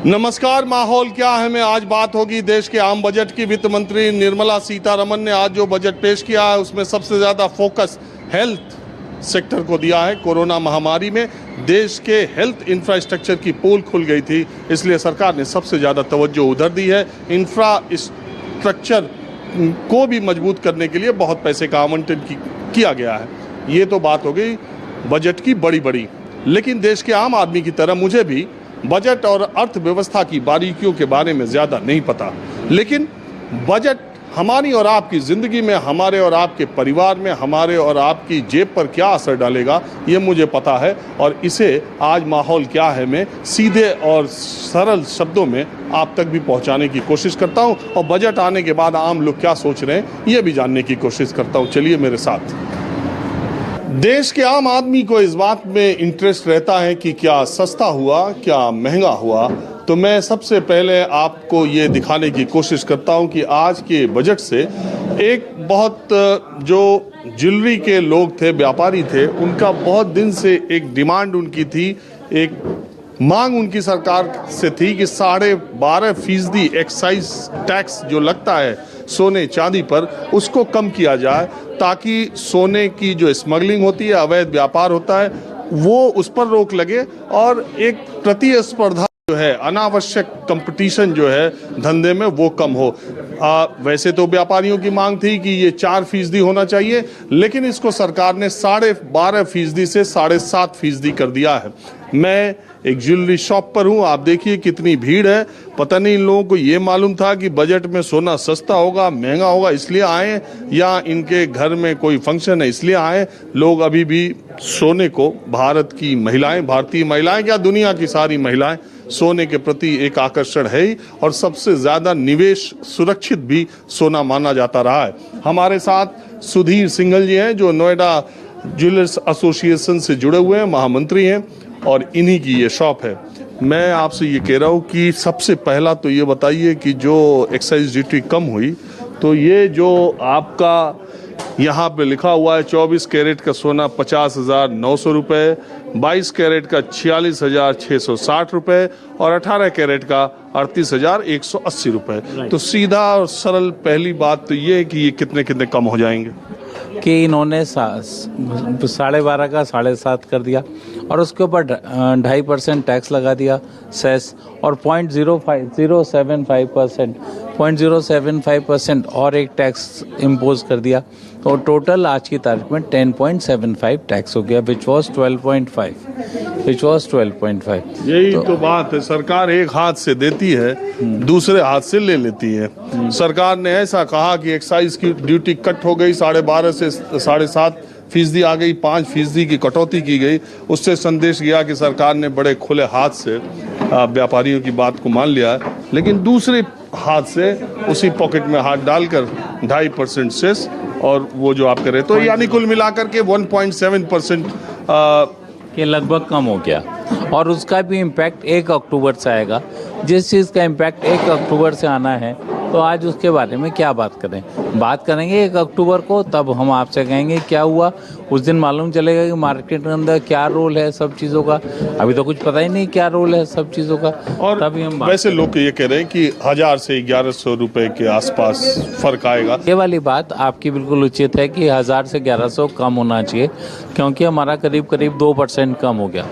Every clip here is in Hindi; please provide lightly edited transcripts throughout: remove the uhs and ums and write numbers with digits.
नमस्कार। माहौल क्या है में आज बात होगी देश के आम बजट की। वित्त मंत्री निर्मला सीतारमन ने आज जो बजट पेश किया है उसमें सबसे ज़्यादा फोकस हेल्थ सेक्टर को दिया है। कोरोना महामारी में देश के हेल्थ इंफ्रास्ट्रक्चर की पोल खुल गई थी, इसलिए सरकार ने सबसे ज़्यादा तवज्जो उधर दी है। इंफ्रास्ट्रक्चर को भी मजबूत करने के लिए बहुत पैसे का आवंटन किया गया है। ये तो बात हो गई बजट की बड़ी, लेकिन देश के आम आदमी की तरह मुझे भी बजट और अर्थव्यवस्था की बारीकियों के बारे में ज़्यादा नहीं पता, लेकिन बजट हमारी और आपकी ज़िंदगी में, हमारे और आपके परिवार में, हमारे और आपकी जेब पर क्या असर डालेगा ये मुझे पता है। और इसे आज माहौल क्या है मैं सीधे और सरल शब्दों में आप तक भी पहुंचाने की कोशिश करता हूं, और बजट आने के बाद आम लोग क्या सोच रहे हैं ये भी जानने की कोशिश करता हूं। चलिए मेरे साथ। देश के आम आदमी को इस बात में इंटरेस्ट रहता है कि क्या सस्ता हुआ, क्या महंगा हुआ। तो मैं सबसे पहले आपको ये दिखाने की कोशिश करता हूं कि आज के बजट से एक बहुत जो ज्वेलरी के लोग थे, व्यापारी थे, उनका बहुत दिन से एक डिमांड उनकी थी, एक मांग उनकी सरकार से थी कि 12.5% एक्साइज टैक्स जो लगता है सोने चांदी पर उसको कम किया जाए, ताकि सोने की जो स्मगलिंग होती है, अवैध व्यापार होता है, वो उस पर रोक लगे और एक प्रतिस्पर्धा जो है, अनावश्यक कंपटीशन जो है धंधे में वो कम हो। वैसे तो व्यापारियों की मांग थी कि ये 4% होना चाहिए, लेकिन इसको सरकार ने 12.5% से 7.5% कर दिया है। मैं एक ज्वेलरी शॉप पर हूँ, आप देखिए कितनी भीड़ है। पता नहीं इन लोगों को ये मालूम था कि बजट में सोना सस्ता होगा, महंगा होगा, इसलिए आए, या इनके घर में कोई फंक्शन है इसलिए आए। लोग अभी भी सोने को, भारत की महिलाएं, भारतीय महिलाएं क्या दुनिया की सारी महिलाएं, सोने के प्रति एक आकर्षण है ही, और सबसे ज़्यादा निवेश सुरक्षित भी सोना माना जाता रहा है। हमारे साथ सुधीर सिंघल जी हैं जो नोएडा ज्वेलर्स एसोसिएशन से जुड़े हुए हैं, महामंत्री हैं, और इन्हीं की ये शॉप है। मैं आपसे ये कह रहा हूँ कि सबसे पहला तो ये बताइए कि जो एक्साइज ड्यूटी कम हुई, तो ये जो आपका यहाँ पे लिखा हुआ है 24 कैरेट का सोना 50,900 रुपये, 22 कैरेट का 46,660 रुपये और 18 कैरेट का 38,180 रुपये। तो सीधा और सरल पहली बात तो ये है कि ये कितने कितने कम हो जाएंगे कि इन्होंने 12.5 का 7.5 कर दिया, और उसके ऊपर 2.5% टैक्स लगा दिया सेस, और 0.075% और एक टैक्स इम्पोज कर दिया। तो टोटल आज की तारीख में 10.75 टैक्स हो गया, विच वॉज 12.5। यही तो बात है, सरकार एक हाथ से देती है, दूसरे हाथ से ले लेती है। सरकार ने ऐसा कहा कि एक्साइज की ड्यूटी कट हो गई, 12.5 से 7.5% आ गई, 5% की कटौती की गई। उससे संदेश गया कि सरकार ने बड़े खुले हाथ से व्यापारियों की बात को मान लिया है, लेकिन दूसरे हाथ से उसी पॉकेट में हाथ डालकर 2.5% सेस, और वो जो आप करें तो यानी कुल मिलाकर के 1.7% के लगभग कम हो गया। और उसका भी इम्पैक्ट 1 अक्टूबर से आएगा। जिस चीज़ का इम्पैक्ट 1 अक्टूबर से आना है, तो आज उसके बारे में क्या बात करें। बात करेंगे 1 अक्टूबर को, तब हम आपसे कहेंगे क्या हुआ। उस दिन मालूम चलेगा कि मार्केट के अंदर क्या रोल है सब चीज़ों का। अभी तो कुछ पता ही नहीं क्या रोल है सब चीज़ों का, और तभी हम वैसे लोग ये कह रहे हैं कि 1000 से 1100 रुपए के आसपास फर्क आएगा। ये वाली बात आपकी बिल्कुल उचित है कि 1000 से 1100 कम होना चाहिए, क्योंकि हमारा करीब 2% कम हो गया।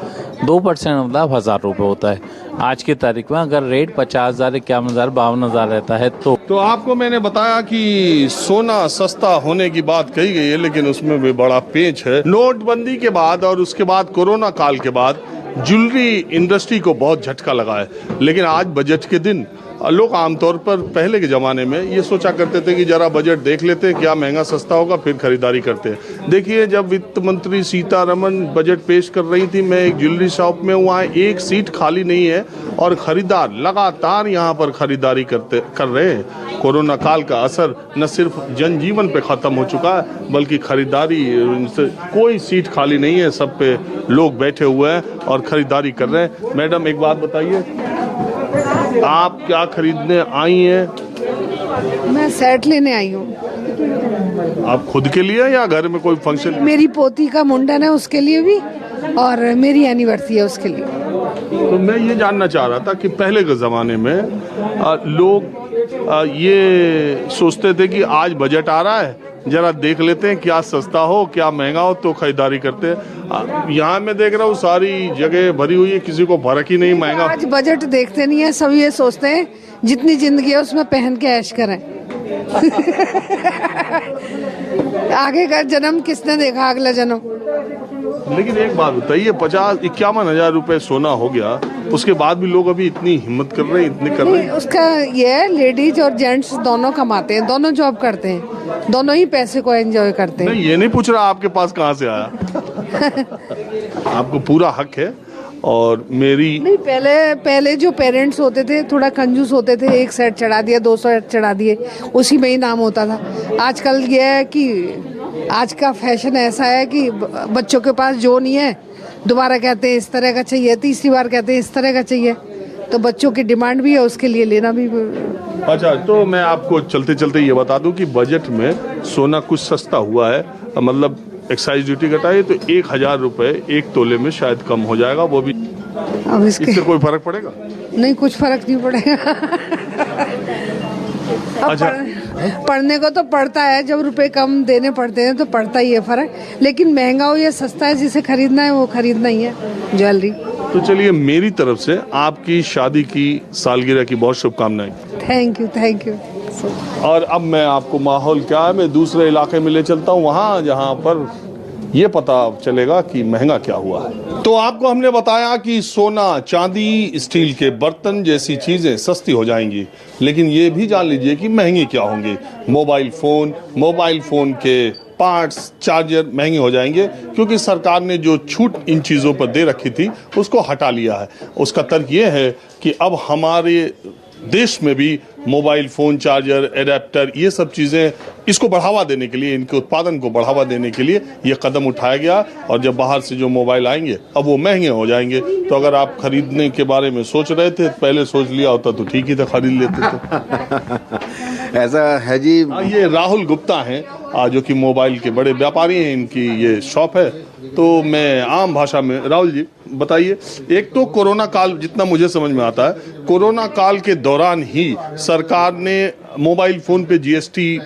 2% मतलब 1000 रुपये होता है। आज की तारीख में अगर रेट 50,000, 51,000, 52,000 रहता है तो आपको मैंने बताया कि सोना सस्ता होने की बात कही गई है, लेकिन उसमें भी बड़ा पेच है। नोटबंदी के बाद और उसके बाद कोरोना काल के बाद ज्वेलरी इंडस्ट्री को बहुत झटका लगा है। लेकिन आज बजट के दिन लोग आमतौर पर पहले के ज़माने में ये सोचा करते थे कि जरा बजट देख लेते क्या महंगा सस्ता होगा, फिर खरीदारी करते हैं। देखिए, जब वित्त मंत्री सीतारमन बजट पेश कर रही थी, मैं एक ज्वेलरी शॉप में वहाँ एक सीट खाली नहीं है, और खरीदार लगातार यहाँ पर खरीदारी कर रहे हैं। कोरोना काल का असर न सिर्फ जनजीवन पे ख़त्म हो चुका है, बल्कि खरीदारी कोई सीट खाली नहीं है, सब पे लोग बैठे हुए हैं और खरीदारी कर रहे हैं। मैडम एक बात बताइए, आप क्या खरीदने आई हैं? मैं सेट लेने आई हूँ। आप खुद के लिए या घर में कोई फंक्शन? मेरी पोती का मुंडन है उसके लिए भी, और मेरी एनिवर्सरी है उसके लिए। तो मैं ये जानना चाह रहा था कि पहले के ज़माने में लोग ये सोचते थे कि आज बजट आ रहा है, जरा देख लेते हैं क्या सस्ता हो क्या महंगा हो तो खरीदारी करते हैं। यहाँ मैं देख रहा हूँ सारी जगह भरी हुई है, किसी को फर्क ही नहीं महंगा। आज बजट देखते नहीं है, सब ये सोचते हैं जितनी जिंदगी है उसमें पहन के ऐश करें। आगे का जन्म किसने देखा, अगला जन्म। लेकिन एक बात बताइए, 50-51 हजार रुपए सोना हो गया, उसके बाद भी लोग अभी इतनी हिम्मत कर रहे हैं, इतनी कर रहे हैं। उसका ये है, लेडीज और जेंट्स दोनों कमाते हैं, दोनों जॉब करते हैं, दोनों ही पैसे को एंजॉय करते हैं। नहीं, ये नहीं पूछ रहा आपके पास कहाँ से आया। आपको पूरा हक है। और मेरी नहीं, पहले जो पेरेंट्स होते थे थोड़ा कंजूस होते थे, एक सेट चढ़ा दिया, 2 सेट चढ़ा दिए, उसी में ही नाम होता था। आजकल ये है कि आज का फैशन ऐसा है कि बच्चों के पास जो नहीं है दोबारा कहते हैं इस तरह का चाहिए, तीसरी बार कहते हैं इस तरह का चाहिए, तो बच्चों की डिमांड भी है, उसके लिए लेना भी। अच्छा, तो मैं आपको चलते चलते ये बता दूं कि बजट में सोना कुछ सस्ता हुआ है, मतलब एक्साइज ड्यूटी घटाई तो 1000 रुपए 1 तोले में शायद कम हो जाएगा, वो भी। अब इससे कोई फर्क पड़ेगा? नहीं, कुछ फर्क नहीं पड़ेगा। अब अच्छा। पढ़ने को तो पड़ता है, जब रुपए कम देने पड़ते हैं तो पड़ता ही है फर्क, लेकिन महंगा हो या सस्ता है, जिसे खरीदना है वो खरीदना ही है ज्वेलरी। तो चलिए, मेरी तरफ से आपकी शादी की सालगिरह की बहुत शुभकामनाएं। Thank you, thank you. और अब मैं आपको माहौल क्या है, मैं दूसरे इलाके में ले चलता हूँ, वहाँ जहाँ पर ये पता चलेगा कि महंगा क्या हुआ है। तो आपको हमने बताया कि सोना, चांदी, स्टील के बर्तन जैसी चीजें सस्ती हो जाएंगी, लेकिन ये भी जान लीजिए कि महंगी क्या होंगी। मोबाइल फोन के पार्ट्स, चार्जर महंगे हो जाएंगे, क्योंकि सरकार ने जो छूट इन चीज़ों पर दे रखी थी उसको हटा लिया है। उसका तर्क ये है कि अब हमारे देश में भी मोबाइल फ़ोन, चार्जर, एडेप्टर, ये सब चीज़ें, इसको बढ़ावा देने के लिए, इनके उत्पादन को बढ़ावा देने के लिए ये कदम उठाया गया। और जब बाहर से जो मोबाइल आएंगे अब वो महंगे हो जाएंगे। तो अगर आप खरीदने के बारे में सोच रहे थे, पहले सोच लिया होता तो ठीक ही था, खरीद लेते थे। ऐसा है जी। ये राहुल गुप्ता हैं, जो कि मोबाइल के बड़े व्यापारी हैं, इनकी ये शॉप है। तो मैं आम भाषा में, राहुल जी बताइए, एक तो कोरोना काल, जितना मुझे समझ में आता है, कोरोना काल के दौरान ही सरकार ने मोबाइल फोन पे जीएसटी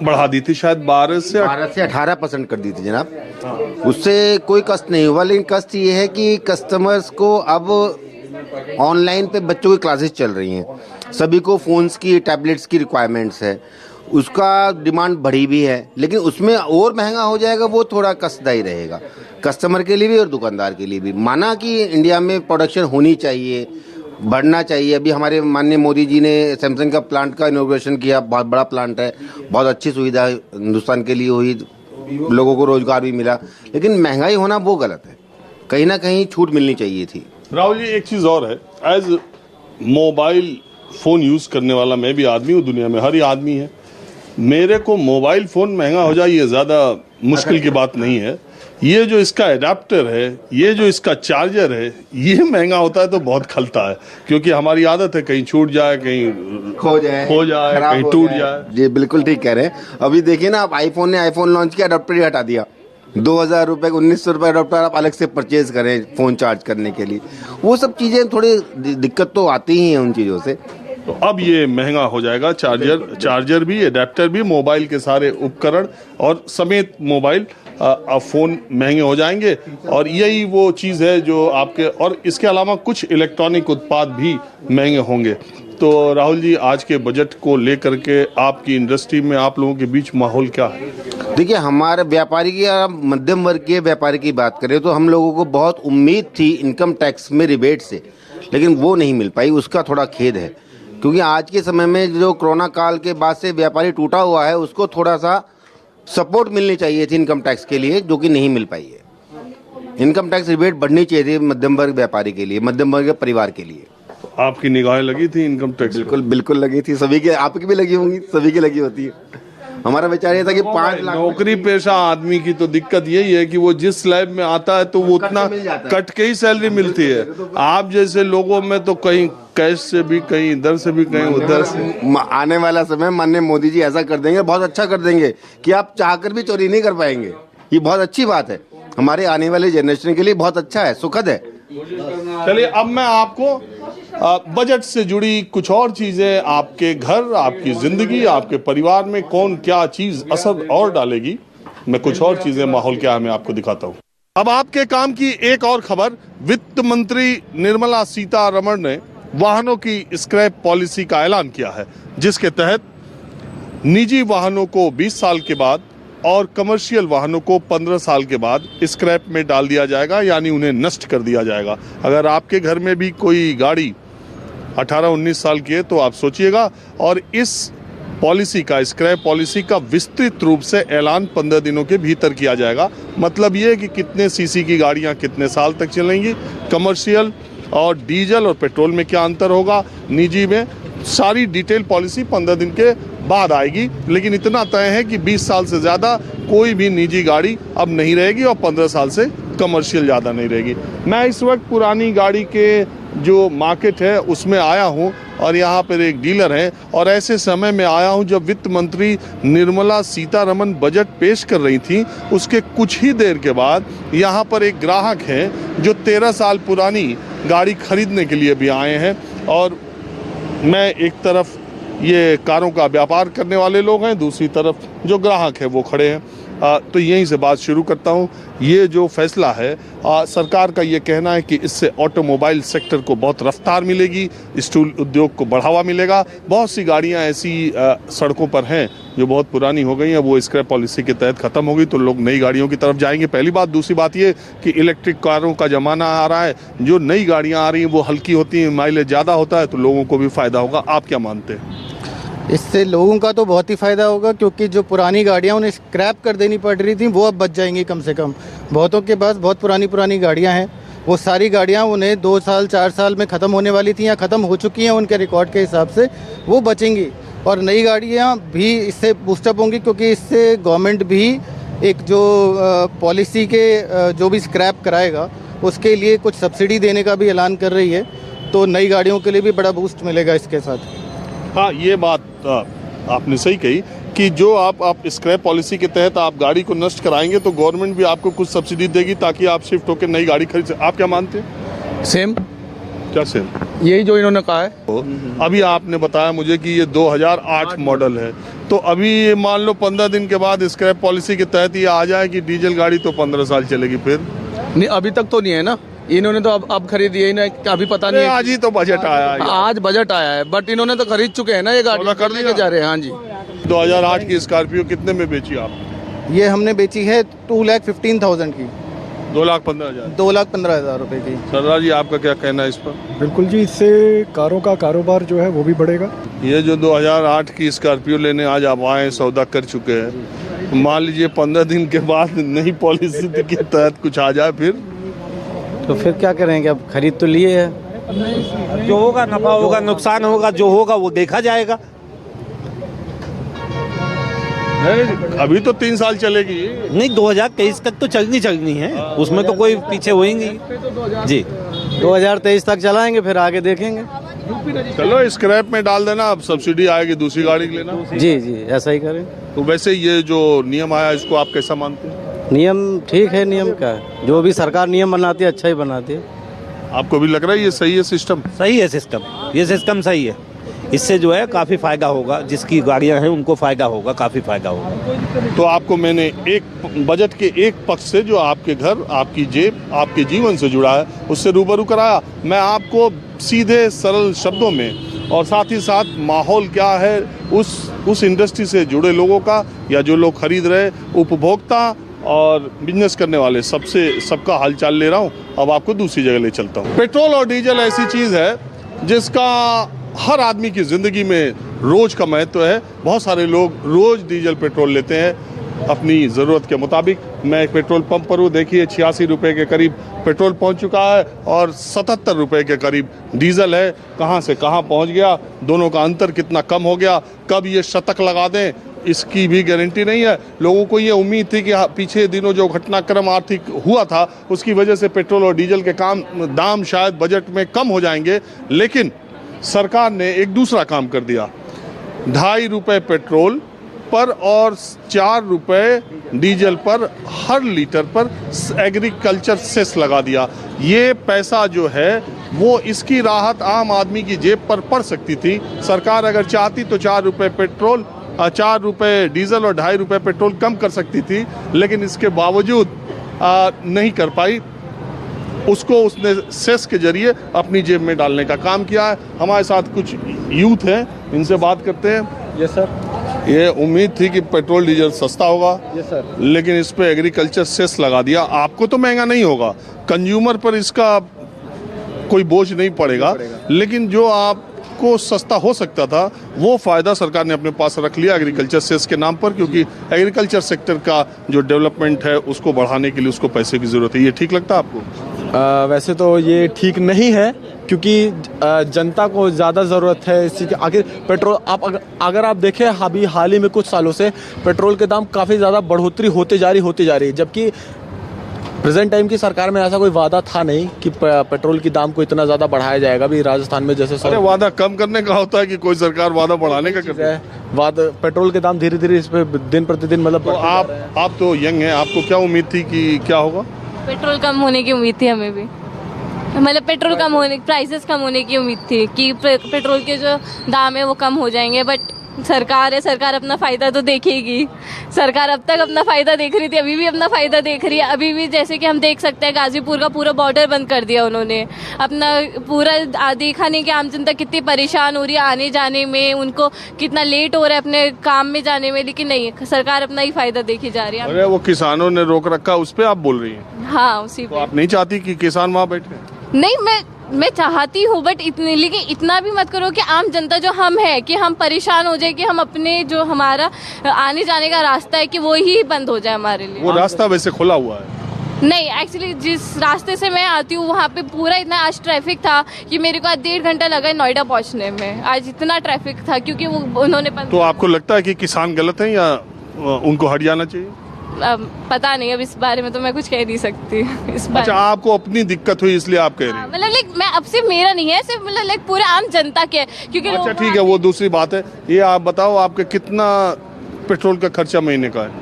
बढ़ा दी थी, शायद 12 से 18% कर दी थी जनाब। उससे कोई कष्ट नहीं हुआ, लेकिन कष्ट ये है कि कस्टमर्स को अब ऑनलाइन पे बच्चों की क्लासेस चल रही हैं, सभी को फोन्स की, टैबलेट्स की रिक्वायरमेंट्स है, उसका डिमांड बढ़ी भी है, लेकिन उसमें और महंगा हो जाएगा, वो थोड़ा कष्टदायी रहेगा कस्टमर के लिए भी और दुकानदार के लिए भी। माना कि इंडिया में प्रोडक्शन होनी चाहिए, बढ़ना चाहिए। अभी हमारे माननीय मोदी जी ने सैमसंग का प्लांट का इनॉग्रेशन किया, बहुत बड़ा प्लांट है, बहुत अच्छी सुविधा हिंदुस्तान के लिए हुई, लोगों को रोजगार भी मिला, लेकिन महंगाई होना वो गलत है, कहीं ना कहीं छूट मिलनी चाहिए थी। राहुल जी, एक चीज़ और है, एज मोबाइल फ़ोन यूज़ करने वाला मैं भी आदमी हूँ, दुनिया में हर ही आदमी है। मेरे को मोबाइल फ़ोन महंगा हो जाए ये ज़्यादा मुश्किल की बात नहीं है। ये जो इसका एडाप्टर है, ये जो इसका चार्जर है, ये महंगा होता है तो बहुत खलता है, क्योंकि हमारी आदत है कहीं छूट जाए, कहीं खो जाए, कहीं टूट जाए। जी बिल्कुल ठीक कह रहे हैं। अभी देखिए ना, आप आईफोन ने आईफोन लॉन्च किया, अडोप्टर ही हटा दिया। 2000 रुपये का 1900 रुपये अडोप्टर आप अलग से परचेज करें फ़ोन चार्ज करने के लिए, वो सब चीज़ें थोड़ी दिक्कत तो आती ही हैं उन चीज़ों से। तो अब ये महंगा हो जाएगा, चार्जर भी, एडेप्टर भी, मोबाइल के सारे उपकरण और समेत मोबाइल फ़ोन महंगे हो जाएंगे। और यही वो चीज़ है जो आपके, और इसके अलावा कुछ इलेक्ट्रॉनिक उत्पाद भी महंगे होंगे। तो राहुल जी, आज के बजट को लेकर के आपकी इंडस्ट्री में, आप लोगों के बीच माहौल क्या है? देखिए, हमारे व्यापारी की, मध्यम वर्ग के व्यापारी की बात करें तो हम लोगों को बहुत उम्मीद थी इनकम टैक्स में रिबेट से, लेकिन वो नहीं मिल पाई, उसका थोड़ा खेद है। क्योंकि आज के समय में जो कोरोना काल के बाद से व्यापारी टूटा हुआ है, उसको थोड़ा सा सपोर्ट मिलनी चाहिए थी इनकम टैक्स के लिए, जो कि नहीं मिल पाई है। इनकम टैक्स रिबेट बढ़नी चाहिए थी मध्यम वर्ग व्यापारी के लिए, मध्यम वर्ग परिवार के लिए। आपकी निगाहें लगी थी इनकम टैक्स? बिल्कुल लगी थी, सभी के, आपकी भी लगी होंगी, सभी की लगी होती है। हमारा विचार ये था कि 5 लाख नौकरी पेशा आदमी की तो दिक्कत यही है कि वो जिस स्लैब में आता है तो वो उतना कट के ही सैलरी मिलती है। आप जैसे लोगों में तो कहीं कैश से भी, कहीं इधर से भी, कहीं उधर से। आने वाला समय माननीय मोदी जी ऐसा कर देंगे, बहुत अच्छा कर देंगे कि आप चाहकर भी चोरी नहीं कर पाएंगे। ये बहुत अच्छी बात है, हमारे आने वाले जनरेशन के लिए बहुत अच्छा है, सुखद है। चलिए अब मैं आपको बजट से जुड़ी कुछ और चीजें, आपके घर, आपकी जिंदगी, आपके परिवार में कौन क्या चीज असर और डालेगी, मैं कुछ और चीजें माहौल क्या है मैं आपको दिखाता हूँ। अब आपके काम की एक और खबर, वित्त मंत्री निर्मला सीतारमण ने वाहनों की स्क्रैप पॉलिसी का ऐलान किया है, जिसके तहत निजी वाहनों को 20 साल के बाद और कमर्शियल वाहनों को 15 साल के बाद स्क्रैप में डाल दिया जाएगा, यानी उन्हें नष्ट कर दिया जाएगा। अगर आपके घर में भी कोई गाड़ी 18-19 साल की है तो आप सोचिएगा। और इस पॉलिसी का, स्क्रैप पॉलिसी का विस्तृत रूप से ऐलान 15 दिनों के भीतर किया जाएगा। मतलब ये कि कितने सीसी की गाड़ियां कितने साल तक चलेंगी, कमर्शियल और डीजल और पेट्रोल में क्या अंतर होगा, निजी में, सारी डिटेल पॉलिसी 15 दिन के बाद आएगी। लेकिन इतना तय है कि 20 साल से ज़्यादा कोई भी निजी गाड़ी अब नहीं रहेगी और 15 साल से कमर्शियल ज़्यादा नहीं रहेगी। मैं इस वक्त पुरानी गाड़ी के जो मार्केट है उसमें आया हूं और यहाँ पर एक डीलर है, और ऐसे समय में आया हूं जब वित्त मंत्री निर्मला सीतारमण बजट पेश कर रही थी। उसके कुछ ही देर के बाद यहाँ पर एक ग्राहक है जो 13 साल पुरानी गाड़ी खरीदने के लिए भी आए हैं, और मैं एक तरफ ये कारों का व्यापार करने वाले लोग हैं, दूसरी तरफ जो ग्राहक है वो खड़े हैं। तो यहीं से बात शुरू करता हूँ। ये जो फैसला है, सरकार का ये कहना है कि इससे ऑटोमोबाइल सेक्टर को बहुत रफ्तार मिलेगी, स्टील उद्योग को बढ़ावा मिलेगा। बहुत सी गाड़ियाँ ऐसी सड़कों पर हैं जो बहुत पुरानी हो गई हैं, वो स्क्रैप पॉलिसी के तहत ख़त्म होगी तो लोग नई गाड़ियों की तरफ जाएंगे, पहली बात। दूसरी बात ये कि इलेक्ट्रिक कारों का ज़माना आ रहा है, जो नई गाड़ियाँ आ रही हैं वो हल्की होती हैं, माइलेज ज़्यादा होता है, तो लोगों को भी फ़ायदा होगा। आप क्या मानते हैं? इससे लोगों का तो बहुत ही फ़ायदा होगा, क्योंकि जो पुरानी गाड़ियां उन्हें स्क्रैप कर देनी पड़ रही थी वो अब बच जाएंगी कम से कम। बहुतों के पास बहुत पुरानी गाड़ियां हैं, वो सारी गाड़ियां उन्हें 2 साल 4 साल में ख़त्म होने वाली थी या ख़त्म हो चुकी हैं उनके रिकॉर्ड के हिसाब से, वो बचेंगी। और नई गाड़ियाँ भी इससे बूस्टअप होंगी, क्योंकि इससे गवर्नमेंट भी एक जो पॉलिसी के जो भी स्क्रैप कराएगा उसके लिए कुछ सब्सिडी देने का भी ऐलान कर रही है, तो नई गाड़ियों के लिए भी बड़ा बूस्ट मिलेगा इसके साथ। हाँ, ये बात आपने सही कही कि जो आप स्क्रैप पॉलिसी के तहत आप गाड़ी को नष्ट कराएंगे तो गवर्नमेंट भी आपको कुछ सब्सिडी देगी ताकि आप शिफ्ट होकर नई गाड़ी खरीद सकें। आप क्या मानते हैं? सेम, क्या सेम? यही जो इन्होंने कहा है। अभी आपने बताया मुझे कि ये 2008 मॉडल है, तो अभी मान लो 15 दिन के बाद स्क्रैप पॉलिसी के तहत ये आ जाए कि डीजल गाड़ी तो 15 साल चलेगी, फिर नहीं, अभी तक तो नहीं है ना, इन्होंने तो अब खरीदी है ना, अभी पता नहीं है। आज ही तो बजट आया है। आज बजट आया है, बट इन्होंने तो खरीद चुके हैं ना ये गाड़ी, कर लेके जा रहे हैं। हाँ जी। 2008 की स्कॉर्पियो कितने में बेची आप? ये हमने बेची है 2,15,000 की, 2,15,000। 2,15,000 रुपए की। सरदार जी, आपका क्या कहना है इस पर? बिल्कुल जी, इससे कारों का कारोबार जो है वो भी बढ़ेगा। ये जो 2008 की स्कॉर्पियो लेने आज आप आए, सौदा कर चुके हैं, मान लीजिए 15 दिन के बाद नई पॉलिसी के तहत कुछ आ जाए, तो फिर क्या करेंगे? अब खरीद तो लिए है, जो होगा नफा होगा, नुकसान होगा, जो होगा वो देखा जाएगा। नहीं, अभी तो 3 साल चलेगी। नहीं, 2023 तक तो चलनी है, उसमें तो कोई पीछे होएंगी जी। 2023 तक चलाएंगे, फिर आगे देखेंगे। चलो स्क्रैप में डाल देना, अब सब्सिडी आएगी, दूसरी गाड़ी लेना। जी जी, ऐसा ही करें। तो वैसे ये जो नियम आया इसको आप कैसा मानते हैं? नियम ठीक है, नियम का है, जो भी सरकार नियम बनाती है अच्छा ही बनाती है। आपको भी लग रहा है ये सही है सिस्टम? सही है सिस्टम, ये सिस्टम सही है। इससे जो है काफ़ी फ़ायदा होगा, जिसकी गाड़ियां हैं उनको फ़ायदा होगा, काफ़ी फ़ायदा होगा। तो आपको मैंने एक बजट के एक पक्ष से जो आपके घर, आपकी जेब, आपके जीवन से जुड़ा है उससे रूबरू कराया। मैं आपको सीधे सरल शब्दों में और साथ ही साथ माहौल क्या है उस इंडस्ट्री से जुड़े लोगों का, या जो लोग खरीद रहे, उपभोक्ता और बिजनेस करने वाले, सबका हालचाल ले रहा हूँ। अब आपको दूसरी जगह ले चलता हूँ। पेट्रोल और डीजल ऐसी चीज़ है जिसका हर आदमी की ज़िंदगी में रोज़ का महत्व है। बहुत सारे लोग रोज़ डीजल पेट्रोल लेते हैं अपनी ज़रूरत के मुताबिक। मैं एक पेट्रोल पंप पर हूँ, देखिए 86 रुपये के करीब पेट्रोल पहुँच चुका है और 77 रुपये के करीब डीजल है। कहाँ से कहाँ पहुँच गया, दोनों का अंतर कितना कम हो गया, कब ये शतक लगा दें इसकी भी गारंटी नहीं है। लोगों को ये उम्मीद थी कि पीछे दिनों जो घटनाक्रम आर्थिक हुआ था उसकी वजह से पेट्रोल और डीजल के दाम शायद बजट में कम हो जाएंगे, लेकिन सरकार ने एक दूसरा काम कर दिया। 2.5 रुपये पेट्रोल पर और 4 रुपए डीजल पर हर लीटर पर एग्रीकल्चर सेस लगा दिया। ये पैसा जो है वो इसकी राहत आम आदमी की जेब पर पड़ सकती थी। सरकार अगर चाहती तो 4 रुपए पेट्रोल, 4 रुपए डीजल और 2.5 रुपए पेट्रोल कम कर सकती थी, लेकिन इसके बावजूद नहीं कर पाई। उसको उसने सेस के जरिए अपनी जेब में डालने का काम किया है। हमारे साथ कुछ यूथ हैं, इनसे बात करते हैं। Yes sir. ये उम्मीद थी कि पेट्रोल डीजल सस्ता होगा, यस सर, लेकिन इस पे एग्रीकल्चर सेस लगा दिया। आपको तो महंगा नहीं होगा, कंज्यूमर पर इसका कोई बोझ नहीं पड़ेगा, लेकिन जो आपको सस्ता हो सकता था वो फायदा सरकार ने अपने पास रख लिया एग्रीकल्चर सेस के नाम पर, क्योंकि एग्रीकल्चर सेक्टर का जो डेवलपमेंट है उसको बढ़ाने के लिए उसको पैसे की जरूरत है। ये ठीक लगता है आपको? वैसे तो ये ठीक नहीं है, क्योंकि जनता को ज़्यादा ज़रूरत है इसी के। आखिर पेट्रोल अगर आप देखें अभी हाल ही में कुछ सालों से पेट्रोल के दाम काफ़ी ज़्यादा बढ़ोतरी होती जा रही है, जबकि प्रेजेंट टाइम की सरकार में ऐसा कोई वादा था नहीं कि पेट्रोल की दाम को इतना ज़्यादा बढ़ाया जाएगा। अभी राजस्थान में जैसे अरे वादा कम करने का होता है कि कोई सरकार वादा बढ़ाने का करती है। वादा पेट्रोल के दाम धीरे धीरे इस पे दिन प्रतिदिन मतलब। तो आप तो यंग हैं, आपको क्या उम्मीद थी कि क्या होगा? पेट्रोल कम होने की उम्मीद थी हमें भी, मतलब पेट्रोल कम होने, प्राइसेस कम होने की उम्मीद थी कि पेट्रोल के जो दाम है वो कम हो जाएंगे। बट सरकार है, सरकार अपना फ़ायदा तो देखेगी। सरकार अब तक अपना फ़ायदा देख रही थी, अभी भी अपना फ़ायदा देख रही है। अभी भी जैसे कि हम देख सकते हैं गाजीपुर का पूरा बॉर्डर बंद कर दिया उन्होंने, अपना पूरा देखा नहीं कि आम जनता कितनी परेशान हो रही है आने जाने में, उनको कितना लेट हो रहा है अपने काम में जाने में, लेकिन नहीं, सरकार अपना ही फ़ायदा देखी जा रही है। अरे वो किसानों ने रोक रखा, उस पर आप बोल रही हैं? हाँ, उसी तो आप नहीं चाहती कि किसान वहाँ बैठे? नहीं, मैं चाहती हूँ, बट लेकिन इतना भी मत करो कि आम जनता जो हम है कि हम परेशान हो जाए, कि हम अपने जो हमारा आने जाने का रास्ता है कि वो ही बंद हो जाए हमारे लिए। वो रास्ता वैसे खुला हुआ है? नहीं, एक्चुअली जिस रास्ते से मैं आती हूँ वहाँ पे पूरा इतना आज ट्रैफिक था कि मेरे को आज 1.5 घंटा लगा नोएडा पहुँचने में। आज इतना ट्रैफिक था क्योंकि वो उन्होंने बंद। तो आपको लगता है कि किसान गलत है या उनको हट जाना चाहिए? पता नहीं, अब इस बारे में तो मैं कुछ कह नहीं सकती इस बारे। अच्छा, आपको अपनी दिक्कत हुई इसलिए आप कह रही हैं? मतलब लाइक मैं अब सिर्फ मेरा नहीं है, सिर्फ मतलब लाइक पूरे आम जनता के, क्योंकि अच्छा ठीक है, वो दूसरी बात है। ये आप बताओ, आपके कितना पेट्रोल का खर्चा महीने का है?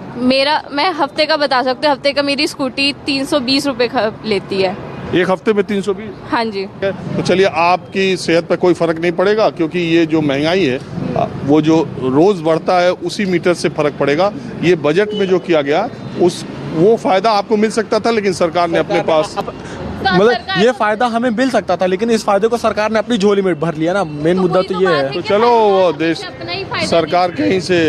मैं हफ्ते का बता सकती हूँ। हफ्ते का मेरी स्कूटी 320 रुपए लेती है। एक हफ्ते में 320? हाँ जी। तो चलिए, आपकी सेहत पर कोई फर्क नहीं पड़ेगा, क्योंकि ये जो महंगाई है वो जो रोज बढ़ता है उसी मीटर से फर्क पड़ेगा। ये बजट में जो किया गया वो फायदा आपको मिल सकता था, लेकिन सरकार ने अपने पास मतलब ये फायदा हमें मिल सकता था, लेकिन इस फायदे को सरकार ने अपनी झोली में भर लिया ना। मेन मुद्दा तो ये है। तो चलो, वो देश सरकार कहीं से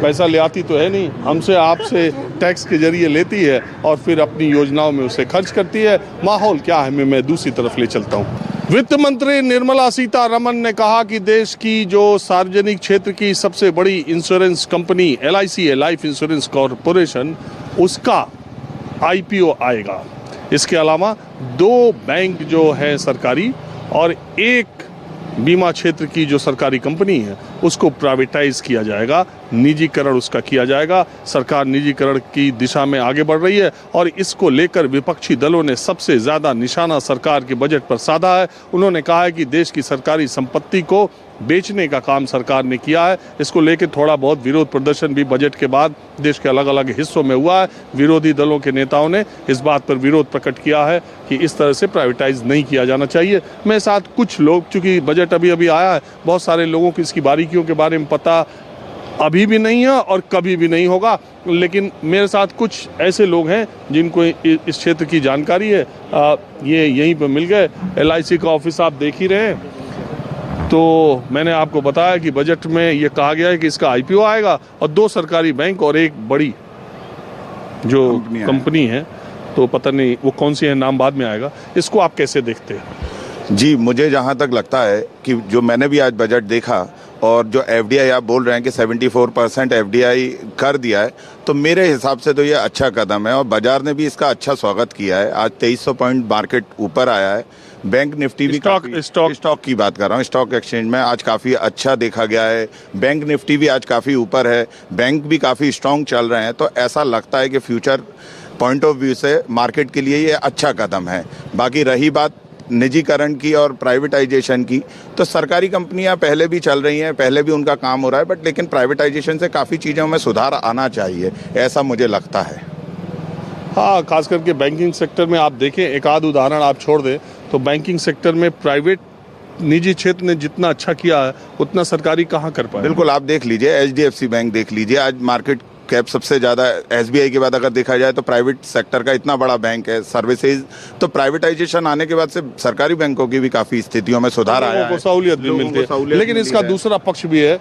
पैसा ले आती तो है नहीं, हमसे आपसे टैक्स के जरिए लेती है और फिर अपनी योजनाओं में उसे खर्च करती है। माहौल क्या है, मैं दूसरी तरफ ले चलता हूँ। वित्त मंत्री निर्मला सीतारमन ने कहा कि देश की जो सार्वजनिक क्षेत्र की सबसे बड़ी इंश्योरेंस कंपनी LIC है, लाइफ इंश्योरेंस कॉरपोरेशन, उसका IPO आएगा। इसके अलावा 2 बैंक जो है सरकारी और एक बीमा क्षेत्र की जो सरकारी कंपनी है उसको प्राइवेटाइज किया जाएगा, निजीकरण उसका किया जाएगा। सरकार निजीकरण की दिशा में आगे बढ़ रही है और इसको लेकर विपक्षी दलों ने सबसे ज़्यादा निशाना सरकार के बजट पर साधा है। उन्होंने कहा है कि देश की सरकारी संपत्ति को बेचने का काम सरकार ने किया है। इसको लेकर थोड़ा बहुत विरोध प्रदर्शन भी बजट के बाद देश के अलग अलग हिस्सों में हुआ है। विरोधी दलों के नेताओं ने इस बात पर विरोध प्रकट किया है कि इस तरह से प्राइवेटाइज नहीं किया जाना चाहिए। मेरे साथ कुछ लोग, चूँकि बजट अभी आया है, बहुत सारे लोगों को इसकी बारीकियों के बारे में पता अभी भी नहीं है और कभी भी नहीं होगा, लेकिन मेरे साथ कुछ ऐसे लोग हैं जिनको इस क्षेत्र की जानकारी है। ये यहीं पर मिल गए। LIC का ऑफिस आप देख ही रहे हैं। तो मैंने आपको बताया कि बजट में ये कहा गया है कि इसका IPO आएगा और 2 सरकारी बैंक और एक बड़ी जो कंपनी है, तो पता नहीं वो कौन सी है, नाम बाद में आएगा। इसको आप कैसे देखते हैं? जी, मुझे जहाँ तक लगता है कि जो मैंने भी आज बजट देखा और जो FDI आप बोल रहे हैं कि 74% FDI कर दिया है, तो मेरे हिसाब से तो ये अच्छा कदम है और बाजार ने भी इसका अच्छा स्वागत किया है। आज 2300 पॉइंट मार्केट ऊपर आया है। बैंक निफ्टी भी स्टॉक की बात कर रहा हूँ, स्टॉक एक्सचेंज में आज काफ़ी अच्छा देखा गया है। बैंक निफ्टी भी आज काफ़ी ऊपर है, बैंक भी काफ़ी स्ट्रॉन्ग चल रहे हैं। तो ऐसा लगता है कि फ्यूचर पॉइंट ऑफ व्यू से मार्केट के लिए ये अच्छा कदम है। बाकी रही बात निजीकरण की और प्राइवेटाइजेशन की, तो सरकारी कंपनियां पहले भी चल रही हैं, पहले भी उनका काम हो रहा है, बट लेकिन प्राइवेटाइजेशन से काफ़ी चीज़ों में सुधार आना चाहिए, ऐसा मुझे लगता है। हाँ, खास करके बैंकिंग सेक्टर में आप देखें, एक आध उदाहरण आप छोड़ दें तो बैंकिंग सेक्टर में प्राइवेट निजी क्षेत्र ने जितना अच्छा किया है उतना सरकारी कहाँ कर पाए। बिल्कुल, आप देख लीजिए HDFC बैंक देख लीजिए, आज मार्केट कैप सबसे ज़्यादा SBI के बाद अगर देखा जाए तो प्राइवेट सेक्टर का इतना बड़ा बैंक है, सर्विसेज। तो प्राइवेटाइजेशन आने के बाद से सरकारी बैंकों की भी काफ़ी स्थितियों में सुधार आया है, सहूलियत भी मिलती है। लेकिन इसका दूसरा पक्ष भी है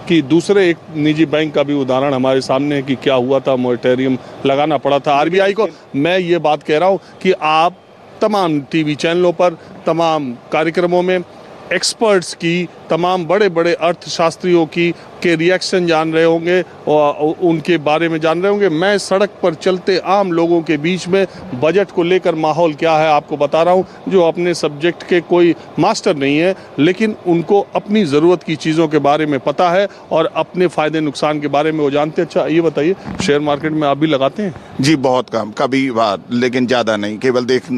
कि दूसरे एक निजी बैंक का भी उदाहरण हमारे सामने है कि क्या हुआ था, मोरेटोरियम लगाना पड़ा था RBI को। मैं ये बात कह रहा हूँ कि आप तमाम टीवी चैनलों पर, तमाम कार्यक्रमों में एक्सपर्ट्स की, तमाम बड़े बड़े अर्थशास्त्रियों की के रिएक्शन जान रहे होंगे और उनके बारे में जान रहे होंगे। मैं सड़क पर चलते आम लोगों के बीच में बजट को लेकर माहौल क्या है आपको बता रहा हूं, जो अपने सब्जेक्ट के कोई मास्टर नहीं है, लेकिन उनको अपनी ज़रूरत की चीज़ों के बारे में पता है और अपने फ़ायदे नुकसान के बारे में वो जानते हैं। अच्छा, ये बताइए, शेयर मार्केट में आप भी लगाते हैं? जी, बहुत कम, कभी बार, लेकिन ज़्यादा नहीं, केवल देख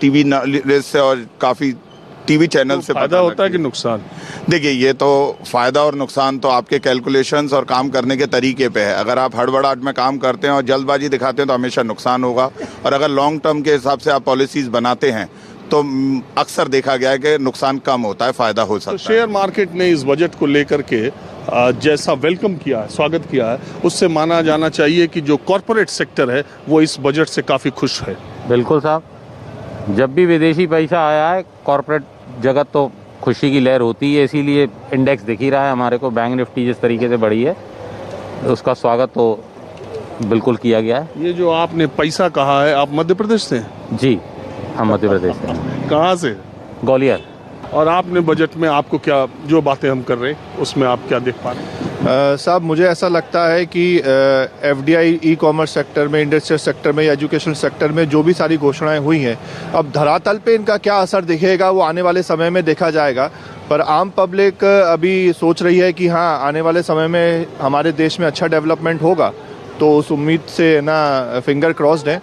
टीवी से और काफ़ी टीवी चैनल से फायदा होता है कि नुकसान? देखिए, ये तो फायदा और नुकसान तो आपके कैलकुलेशंस और काम करने के तरीके पे है। अगर आप हड़बड़ाहट में काम करते हैं और जल्दबाजी दिखाते हैं तो हमेशा नुकसान होगा, और अगर लॉन्ग टर्म के हिसाब से आप पॉलिसीज बनाते हैं तो अक्सर देखा गया है कि नुकसान कम होता है, फायदा हो सकता है। शेयर मार्केट ने इस बजट को लेकर के जैसा वेलकम किया है, स्वागत किया है, उससे माना जाना चाहिए कि जो कॉरपोरेट सेक्टर है वो इस बजट से काफ़ी खुश है। बिल्कुल साहब, जब भी विदेशी पैसा आया है कॉरपोरेट जगत तो खुशी की लहर होती है, इसीलिए इंडेक्स दिख ही रहा है हमारे को। बैंक निफ्टी जिस तरीके से बढ़ी है उसका स्वागत तो बिल्कुल किया गया है। ये जो आपने पैसा कहा है, आप मध्य प्रदेश से हैं? जी, हम मध्य प्रदेश से हैं। कहाँ से? ग्वालियर। और आपने बजट में आपको क्या, जो बातें हम कर रहे हैं उसमें आप क्या देख पा रहे हैं? साहब, मुझे ऐसा लगता है कि FDI ई कॉमर्स सेक्टर में, इंडस्ट्रियल सेक्टर में, एजुकेशन सेक्टर में जो भी सारी घोषणाएं हुई हैं, अब धरातल पे इनका क्या असर दिखेगा वो आने वाले समय में देखा जाएगा। पर आम पब्लिक अभी सोच रही है कि हाँ, आने वाले समय में हमारे देश में अच्छा डेवलपमेंट होगा, तो उस उम्मीद से ना फिंगर क्रॉस्ड है।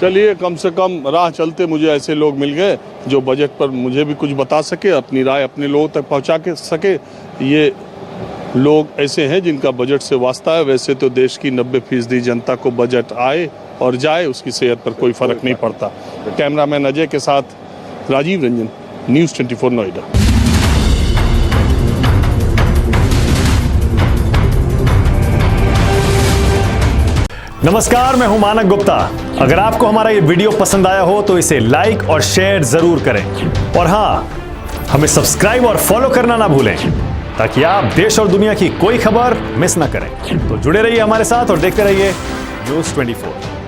चलिए, कम से कम राह चलते मुझे ऐसे लोग मिल गए जो बजट पर मुझे भी कुछ बता सके, अपनी राय अपने लोगों तक पहुंचा के सके। ये लोग ऐसे हैं जिनका बजट से वास्ता है। वैसे तो देश की 90% जनता को बजट आए और जाए उसकी सेहत पर कोई फर्क नहीं पड़ता। कैमरामैन अजय के साथ राजीव रंजन, न्यूज़ 24 नोएडा। नमस्कार, मैं हूं मानक गुप्ता। अगर आपको हमारा ये वीडियो पसंद आया हो तो इसे लाइक और शेयर जरूर करें, और हाँ, हमें सब्सक्राइब और फॉलो करना ना भूलें ताकि आप देश और दुनिया की कोई खबर मिस ना करें। तो जुड़े रहिए हमारे साथ और देखते रहिए न्यूज़ 24।